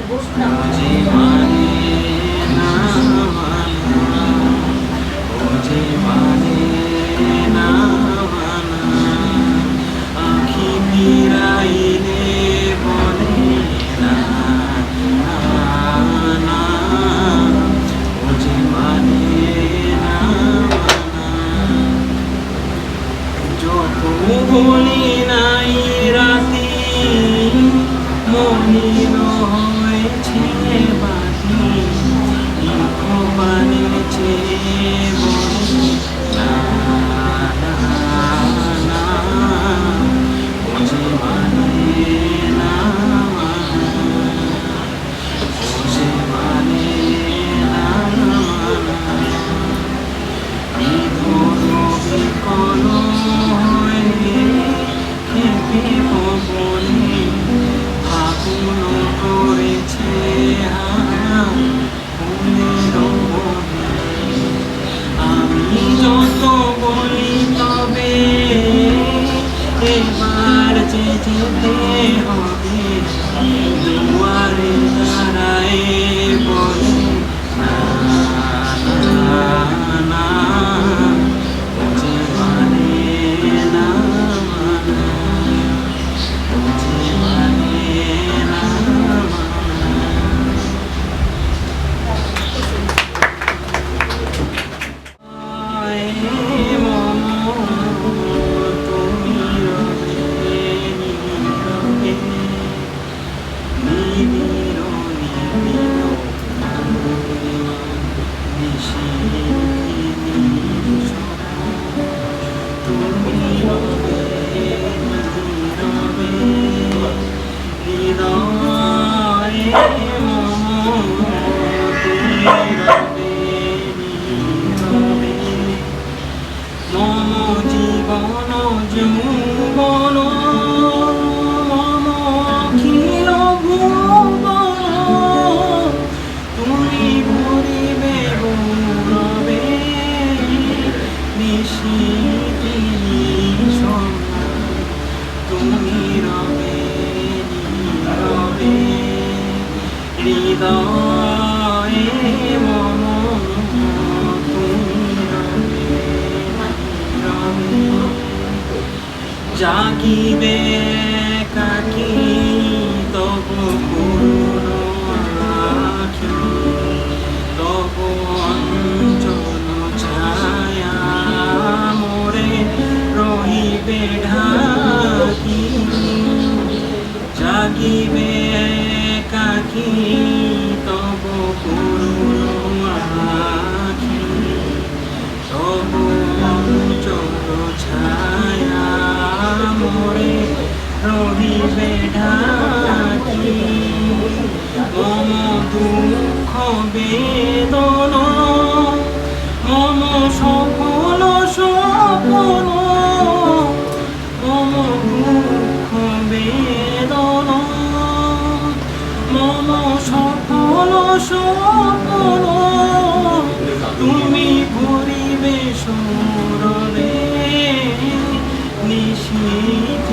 যে মানে না মানা, ও যে মানে না মানা, আখি ফিরাইলে বলে না না, ও যে মানে না মানা। যত বলি নাই রাতি মলিন হয়েছে বাতি, পানের চেয়ে বলে না না না, ও যে মানে না মানা, ও যে মানে না মানা। বিধুর বিকল হয়ে খেপে পবনে আগুন করেছে ফুলের বনে। আমি যত বলি তবে এবার যে যেতে হবে, দুয়ারে দাঁড়ায় বলে না না না, ও যে মানে না মানা, ও যে মানে না মানা। মম তুমি রবে নীরবে, নিবিড় নিবিড় নিশি তুমি রবে নীরবে, হৃদয়ে মম তুমি রবে নীরবে। মম জীবন যৌবন মম অখিল ভুবন, তুমি ভরিবে গৌরবে নিশীথে নিশোনা, তুমি রবে নীরবে, হৃদয়ে মম তুমি রবে নীরবে। জাগিবে একাকী তবু করুণ আখি, তবু অঞ্চল ছায়া মোরে রহিবে ঢাকি। জাগিবে একাকী তবু করুণ আখি, তবু অঞ্চল ছায়া মোরে রহিবে ঢাকি। মম দুঃখ বেদন মম সকল সপন, মম দুঃখ বেদন মম সকল সপন, তুমি ভরিবে সৌরভে নিশীথে